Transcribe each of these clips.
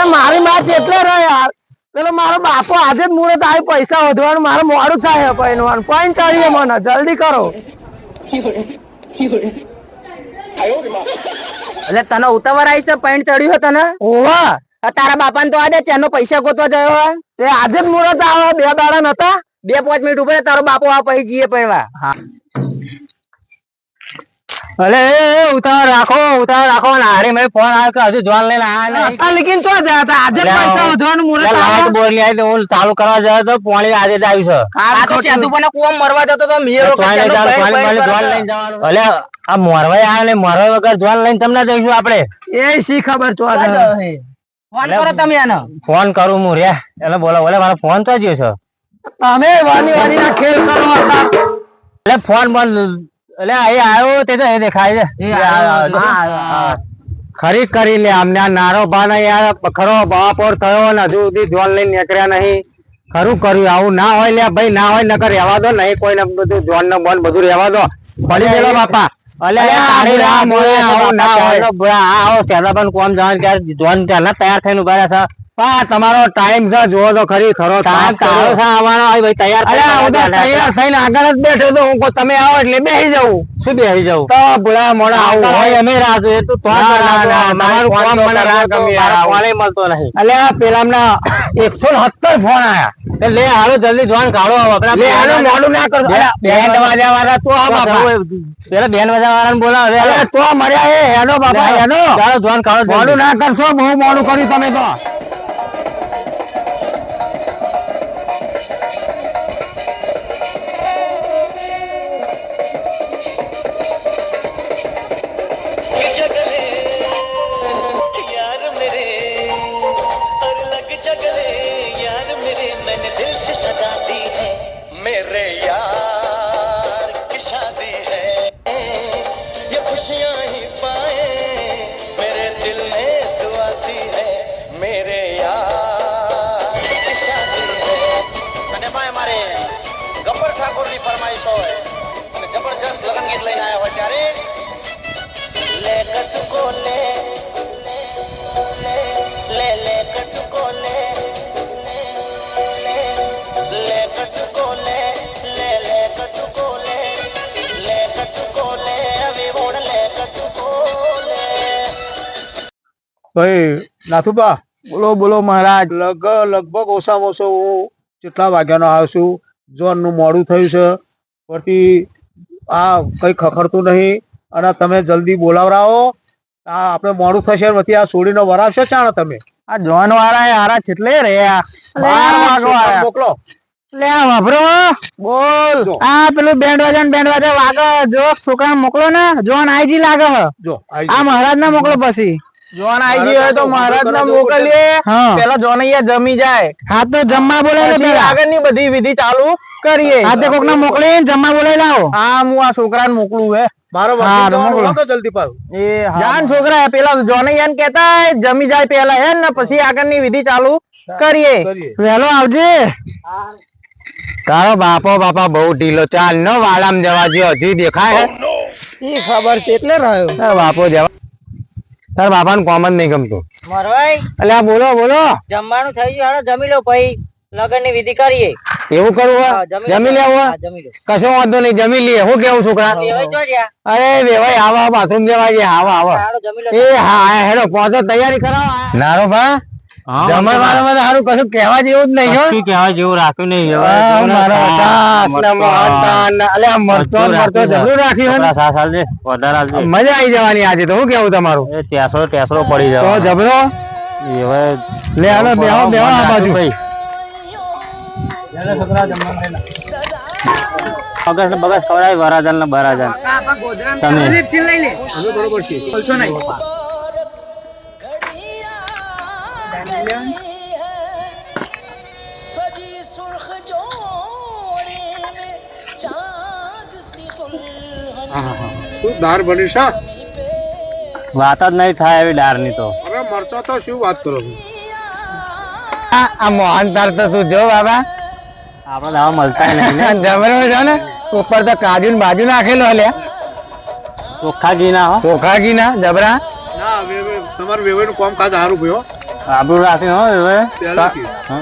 મારી માં જેટલે રહે યાર પેલો મારો બાપો આજે જ મુહૂર્ત આવી પૈસા વધવાનું મારે મોડું થાય પૈનવાનું પૈન ચડીએ મને જલ્દી કરો એટલે તને ઉતાવળ આવી છે પૈન ચડ્યું હોય તને ઓવા તારા બાપા ને તો આજે ચેનો પૈસા ગોતવા ગયો હોય તે આજે જ મુહૂર્ત આવે 2 દાડા નતા 2-5 મિનિટ ઉપર તારો બાપો આ પછી જઈએ પૈવા અલે ઉતાવળ રાખો ને હારી મેં ફોન આવ્યો કે હજુ જોન લઈને આયા નહીં લેકિન ચો ગયા હતા આજે પૈસા વધવાનું મુહૂર્ત આવે બોલી આવી તો હું ચાલુ કરવા જાય તો પાણી આજે જ આવ્યું છે આ તો ચાદુ પણ કુવા મરવા જતો તો મેરો કે ચાલો જોન લઈને જવાનું અલે આ મોરવાઈ આવે ને મોરવાઈ વગર જોન લઈને તમને જઈશું આપણે એ શી ખબર ચો ફોન કરો તમે આનો ફોન કરું હું રે એટલે બોલો બોલે મારો ફોન તો જ્યો છે તમે વાની ના ખેલ કરો એટલે ફોન બંધ એટલે એ આવ્યો તે તો એ દેખાય છે ખરી કરી લે અમને આ નારો બાના યાર ખરો બાપોર થયો ને હજુ સુધી જોન લઈને નીકળ્યા નહીં ખરું કર્યું આવું ના હોય લે ભાઈ ના હોય નકર રહેવા દો નહીં કોઈને બધું જોન ને બોન બધું રહેવા દો પડી ગયેલો બાપા અલે તારી રાહ મોએ આવું ના હોય આવો તેલા પણ કોમ જવાનું ત્યારે જોન તેલા તૈયાર થઈને ઉભા રહ્યા છે તમારો ટાઈમ છે જોવો તો ખરી ખરો તારો છે આવવાનો ભાઈ તૈયાર થઈને આગળ જ બેઠો તો હું તમે આવો એટલે બેસી જવું શું બેસી જવું તો ભૂલા મોડા આવું હોય અમે રાહ જોઈએ તો તમારું કામ મને રાહ ગમે મળતો નહીં એટલે પેલા 170 ફોન આયા લે હાલો જલ્દી જોન કાઢો મોડું ના કરતો બેન્ડ વાજા વાળા તો આ બાપા પેલા બેન્ડ વાજા વાળાને બોલાવો તો મર્યા એનો બાપા એનો ચાલો જોન કાઢો મોડું ના કરશો બહુ મોડું કર્યું તમે તો જબરજસ્ત લગન ગીત લઈને આવ્યા હોય ત્યારે લે કચુકો લે લે લે કચુકો લે લે કચુકો લે લે કચુકો લે લે કચુકો લે હવે ઓડ લે કચુકો લે ભાઈ નાથુબા બોલો બોલો મહારાજ લગભગ ઓછામાં ઓછો હું કેટલા વાગ્યાનો આવ્યો છું જોન નું મોડું થયું છે પરથી આ કઈ ખખડતું નહીં અને તમે જલ્દી બોલાવરાવો આ આપણે મોડું થશે વતી આ છોડીને વરાવશો ચાણ તમે આ જોન વાળા હારા છેટલે રહ્યા મોકલો લે વાપરો બોલ આ પેલું બેન્ડ વાજા વાગે જો છોકરા મોકલો ને જોન આઈજી લાગે જો આ મહારાજ ના મોકલો પછી જોન આઈજી હોય તો મહારાજ ના મોકલીએ પેલા જોન અહીંયા જમી જાય હા તો જમવા બોલે આગળ ની બધી વિધિ ચાલુ કરીએ આ કોક ના મોકલી જમવા બોલાવી લાવો હા હું આ છોકરાને મોકલું હે મારો મોકલો જલ્દી પાવ એ જાન છોકરા પેલા જોનૈયાન કહેતા જમી જાય પેલા હે ને પછી આગળની વિધિ ચાલુ કરીએ વેલો આવજે તારો બાપા બહુ ઢીલો ચાલ નો વાલામ જવા જો હજી દેખાય હે ઈ ખબર છે એટલે રહ્યો બાપો જવા તાર બાપાનું કોમ જ નહીં ગમતું મરવાઈ અલ્યા બોલો જમવાનું થઈ ગયું હાલો જમી લો પછી લગન ની વિધિ કરીએ એવું કરવું જમી લેવું કશો વાંધો નહીં જમી લઈએ હું કેવું છોકરા અરે વેવાઈ આવા બાથરૂમ જવા છે આવા એ હા હેડો પહોંચો તૈયારી કરાવો નારો ભા જમણવાળામાં તો સારું કશું કહેવા જેવું જ નહીં કહેવા જેવું રાખ્યું નહીં મજા આવી જવાની આજે તો શું કેવું તમારું ટેસરો પડી જવા જબરો લે હાલો બેહો આ બાજુ ભાઈ બગસ ખવડાય વરાજન ને બરાજન તમે બરોબર છે બોલશો નહીં દાર બની વાત જ નહીં થાય એવી દાર ની તો અરે મરતો તો શું વાત કરો છો? આ મોહન તાર તો તું જો બાબા આપડે દાવા મળતા નહીં જબરો છે ને ઉપર તો કાજુ ને બાજુ નાખેલો લ્યા ચોખ્ખા ઘી ના હો ચોખા ઘી ના જબરા ના તમારું વેવાઈનું કામ કાજ સારું ગયો આબરૂ રાખી હો હવે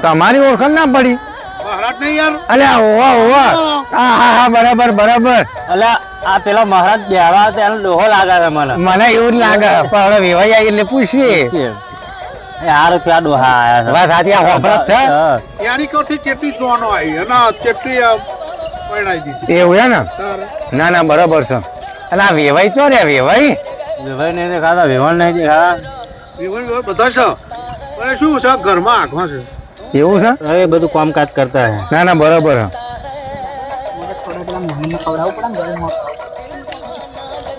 તમારી ઓળખાણ ના પડી મહારાજ નહીં યાર. અલ્યા ઓવા ઓવા હા હા હા બરાબર બરાબર એટલે આ પેલા મહારાજ બેહવા તેનો ડોહો લાગે છે મને મને એવું જ લાગે પણ હવે વેવાઈ આવી એટલે પૂછીએ યાર ત્યાં ડોહા આયા છે વાત સાચી આ હોફરત છે હા. યારી કોથી કેટલી જોવાનો આવી અને કેટલી પરણાઈ દીધી એવું છે ને તારે. ના ના બરાબર છે અને આ વેવાઈ તો રે વેવાઈ વેવાઈ નહીં દેખાતા વેવાણ નહીં દેખાતા વેવાઈ બધા છે પણ શું છે ઘરમાં આંખમાં છે. એવું છે એ બધું કામકાજ કરતા હે ના ના બરાબર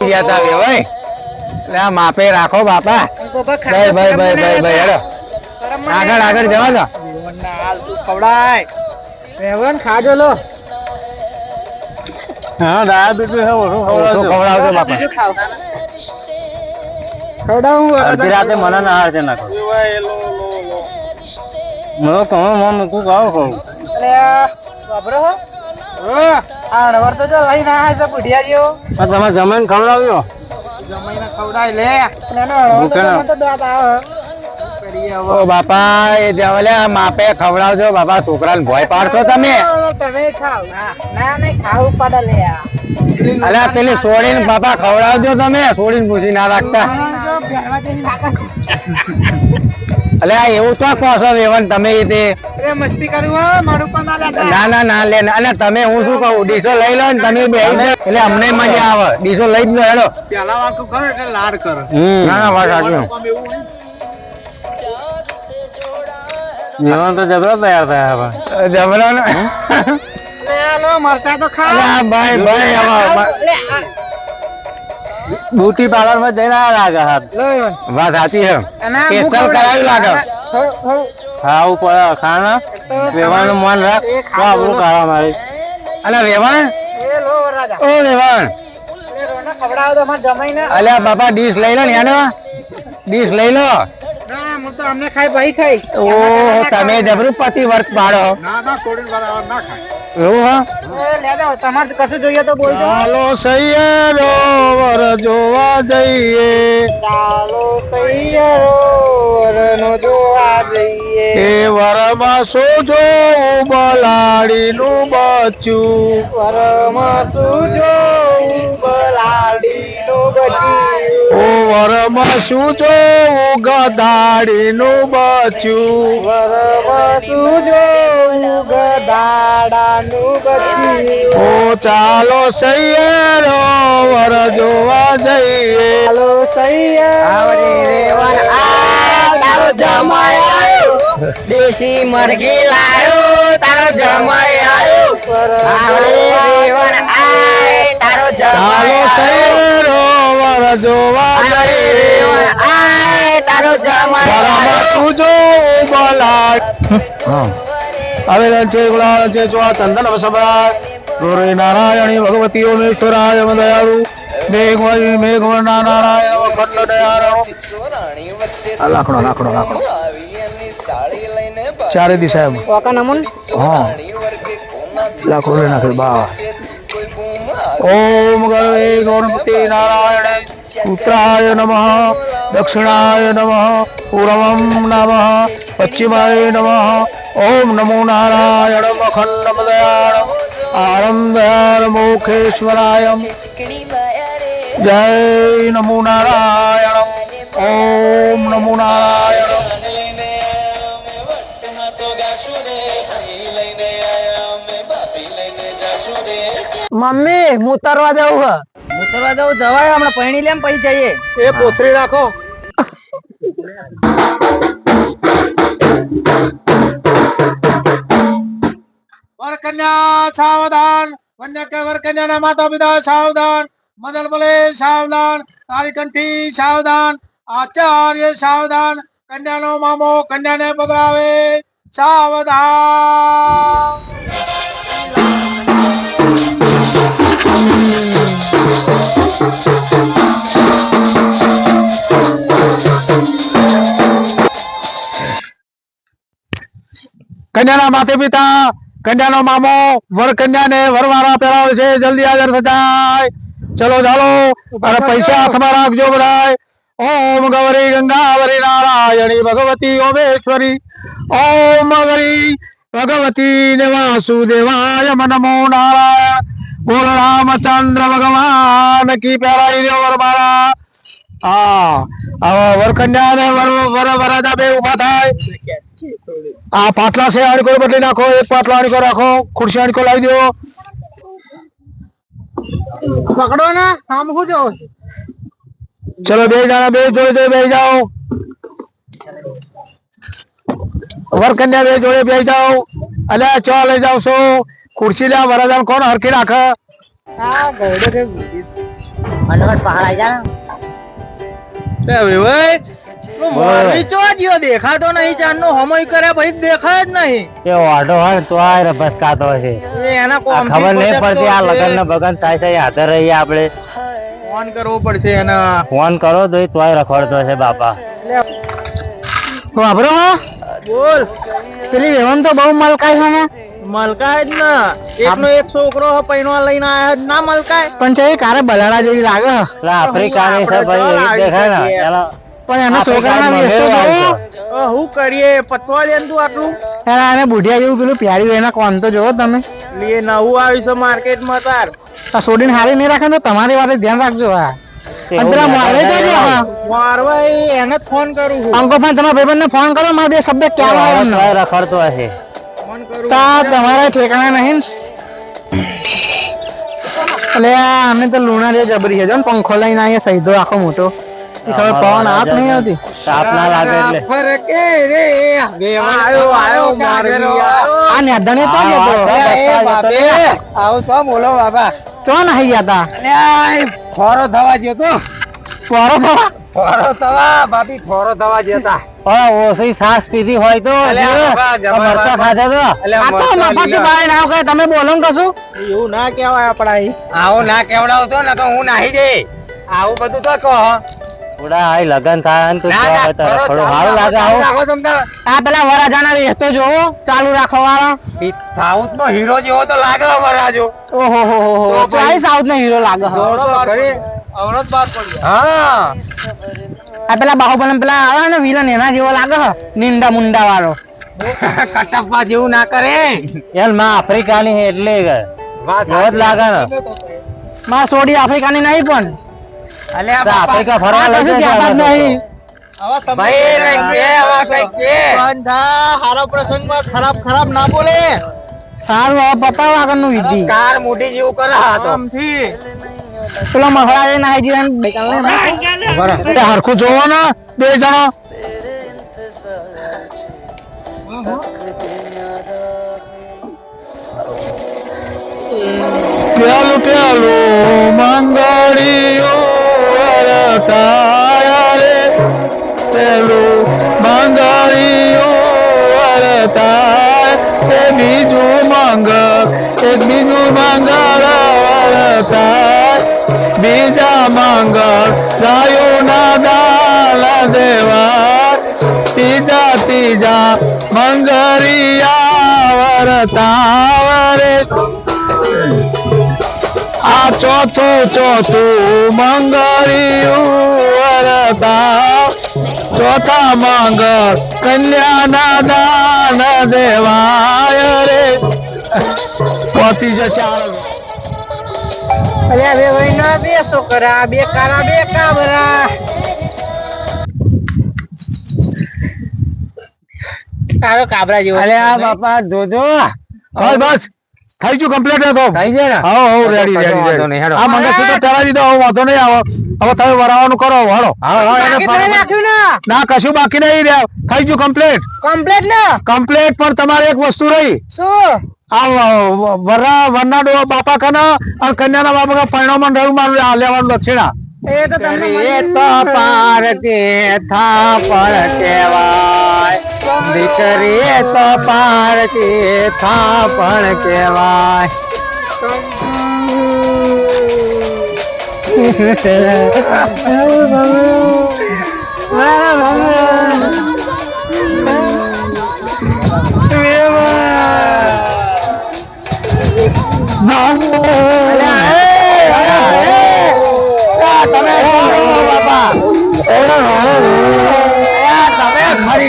ગયા તા વેવાઈ એટલે આ માપે રાખો બાપા ભાઈ ભાઈ ભાઈ ભાઈ ભાઈ હેડો આગળ આગળ જવા દો ખાજો લો હા ડાયાબિટીસ છે ઓછું ઓછો ખવડાવજો બાપા અડધી રાતે મને ના હાર છે નાખો મને તમે મન તું ગાવ કહું તમે જમીન ખવડાવ્યો ઓ બાપા એ જવલે માપે ખવડાવજો બાપા છોકરાને ભોય પાડશો તમે અલ્યા પેલી છોડીને બાપા ખવડાવજો તમે છોડીને પૂછી ના રાખતા અલ્યા એવું તો કહો છો વેવન તમે તે ના ના ના લે અને તમે હું શું કહું ડીશો લઈ લો ને તમે બે એટલે અમને મજા આવે ડીશો લઈ જ લો હેડો પેલા વાંકું કરે એટલે લાડ કરે. ના ના વાત સાચી કામ એવું નહીં. જીવન તો જબરો તૈયાર થયા હવે જબરો ને અલ્યા ભાઈ ભાઈ આવા બ્યુટી પાર્લર માં જઈને આવ્યા લાગે હાથ વાત સાચી છે સ્પેશિયલ કરાવી લાગે ખાવું પડે ખાના વેવાનું મન રાખ તો આપણું ખાવા મારી અલ્યા વેવાણ ઓ વેવાણ અલ્યા બાપા ડીશ લઈ લો ને યાનો ડીશ લઈ લો ઓહો તમે જબરું પતિ વર્ત પાડો ના ના છોડીને વાળા ના ખાય. એવું હા તમારે કશું જોઈએ તો બોલજો ચાલો સૈયરો વર જોવા જઈએ એ વરમાં શું જોવું બલાડીનું બચ્ચું ઓ વરમાં શું જોવું ગધાડીનું બચ્ચું ઓ ચાલો સૈયરો વર જોવા જઈએ દેશી મરઘી લાયો તારો જમાઈ આયો તારો ચાલો સૈયરો વર જોવા જઈએ તારો જમાઈ વરમાં શું જોવું બલાડ આવેલા છે ગુલાલ છે જો આ ચંદન વસબા રોરે નારાયણી ભગવતી ઓમેશ્વરાય દયાળુ મેઘવર્ણા નારાયણ વખંડ દયાળુ આ લાકડો લાકડો લાકડો ચારે દિશા હા લાકડો લઈ નાખે બા ઓમ ગણવે ગણપતિ નારાયણ ઉત્તરાય નમઃ દક્ષિણાય નમઃ પૂર્વમ નમઃ પશ્ચિમાય નમઃ ઓમ નમો નારાયણ અખંડ દયાળ આનંદયાળ મોખેશ્વરાય જય નમો નારાયણ ઓમ નમો નારાયણ મમ્મી હું ઉતરવા જવું જવાય હમણાં પૈણી લેમ પછી જઈએ એ કોથળી રાખો. વરકન્યા સાવધાન, વન્ય કે વરકન્યાના માતા પિતા સાવધાન, મદલ બલે સાવધાન, તારીકંઠી સાવધાન, આચાર્ય સાવધાન, કન્યાનો મામો કન્યાને પધરાવે સાવધાન. કન્યાના માતા પિતા, કન્યાનો મામો વર કન્યાને વરવાળા પહેરાવે છે. જલ્દી હાજર થતા ચલો ચાલો અને પૈસા હાથમાં રાખજો બધાય. ઓમ ગૌરી ગંગાવરી નારાયણી ભગવતી ઓમેશ્વરી ઓમ ગરી ભગવતી દેવાસુદેવાય નમો નારાયણ. બોલ રામચંદ્ર ભગવાન કી પહેરાઈ દો વરમાળા. વરકન્યા ને વરરાજા બે ઉભા થાય. આ પાટલા છે આણીકો બદલી નાખો. એક પાટલો આણીકો રાખો. ખુરશી આણીકો લાવી દો. પકડો ને આમ શું જાવ ચલો બે જણા બે જોડે બે જાઓ. વરકન્યા બે જોડે બે જાઓ. અલ્યા ચો લઈ જાવ છો. ખુરશી લ્યા વરરાજા કોણ હરખી રાખે. આ ગયડો કે અનવટ પહાડ આવી જા દેખાતો નહીં. ચાંદ નો હમય કરે ભાઈ દેખાય જ નહીં. એ ઓઢો હોય તો આ ભસકાતો હશે. એના ખબર નહીં પડતી. આ લગન ને બગન થાય છે હાથે રહીએ આપણે. ફોન કરવો પડશે એના. ફોન કરો તો તોય રખડતો હશે બાપા. વાપરો બોલ. પેલી વેવન તો બહુ મલકાય છે ને. મલકાય જ ને. એકનો એક છોકરો પૈણવા લઈને આયા ના મલકાય. પણ છે કારે બલાડા જેવી લાગે. આફ્રિકાની છે ભાઈ એવી દેખાય ને. પણ એના છોકરાના વેસ્તો જોવો. હું કરીએ પતવા લે તું આટલું. એને બુઢિયા જેવું પેલું પ્યારી એના કોણ તો જોવો તમે. લે નવું આવ્યું છે માર્કેટમાં તાર. આ સોડીને હારી નહીં રાખે તો તમારી વાત ધ્યાન રાખજો. આ એને ફોન કરું છું. અંકો ભાઈ તમારા ભાઈબંધ ને ફોન કરો. મારે બે શબ્દ ક્યાં રખડતો હશે. તમારા ઠેકાણા નહીં. એટલે અમે તો લુણા જે જબરી છે જો પંખો લઈને આવીએ સહીધો આખો મોટો. ખબર પવન આપ નહીં આવતી. તાપ ના લાગે એટલે. આ નેદાને તો આવો તો બોલો બાબા. ચો નાહી ગયા તા. ફોરો થવા ગયો તો. ફોરો થવા ભાભી ફોરો થવા જતા. ઓછી સાસ પીધી હોય તો મરચા ખાધા તો. તમે બોલો કશું એવું ના કેવાય આપડા. આવું ના કેવડાવ તો ને હું નાહી દે. આવું બધું તો કહો. લગન થાય ને સારું લાગે. આ પેલા વરાજાના વેસ્તો જોવો ચાલુ રાખો વાળા. સાઉથ નો હીરો જેવો તો લાગે વરાજો. ઓહો સાઉથ નો હીરો લાગે. આ પેલા બાહુબલી પેલા આવે ને વિલન એના જેવો લાગે. નિંદા મુંડા વાળો. કટપ્પા જેવું ના કરે. યાર માં આફ્રિકાની એટલે જ લાગે ને. માં સોડી આફ્રિકાની નહીં પણ. આફ્રિકા ફરવા લઈ જાય નહીં. હારો પ્રસંગમાં ખરાબ ના બોલે. સારું હવે બતાવો આગળનું વિધિ. કાર મોટી જેવું કરે પેલો મહળા ના હરખું જોવો ને બે જણા. પ્યાલું પ્યાલું મંગળીઓ વરતાય રે. પેલું મંગળીઓ વરતાય. એ બીજું મંગળ એક બીજું મંગળ વરતાય. બીજા મંગળ ગાયો ના દાલ દેવા. ત્રીજા મંગળિયા વરતાવરે. આ ચોથું મંગળિયું વરતા. ચોથા મંગળ કન્યાના દાન દેવાય રે. પોતી જ ચાર. અલ્યા બે ભાઈ ના બે છોકરા બે કારા બે કાબરા. તારો કાબરા જેવો. અલ્યા બાપા જોજો. હવે બસ થઈ ગયું કમ્પ્લીટ હતો. થઈ જાય ને. હા રેડી. આ મંગળસૂત્ર પહેરાવી દીધો. હવે વાંધો નહીં આવે. હવે તમે વરાવાનું કરો હાલો. ના કશું બાકી નહીં રહ્યા. થઈ ગયું કમ્પ્લીટ ને કમ્પ્લીટ. પણ તમારે એક વસ્તુ રહી. શું? વરના બાપા કના અને કન્યાના બાપા પરિણામ રહ્યું મારું આ લેવાનું દક્ષિણા. એ તો તમને પાર કે થાપણ કહેવાય. દીકરી તો પાર કે થાપણ કહેવાય. વેવાય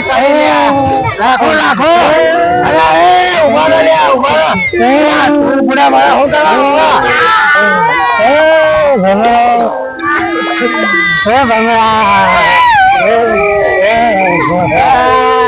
રાખો રાખો અરે એ ઉભા રહો લ્યા ઉભા રહો તું બુડા મારા હું કરવા એ ભમરા એ ભમરા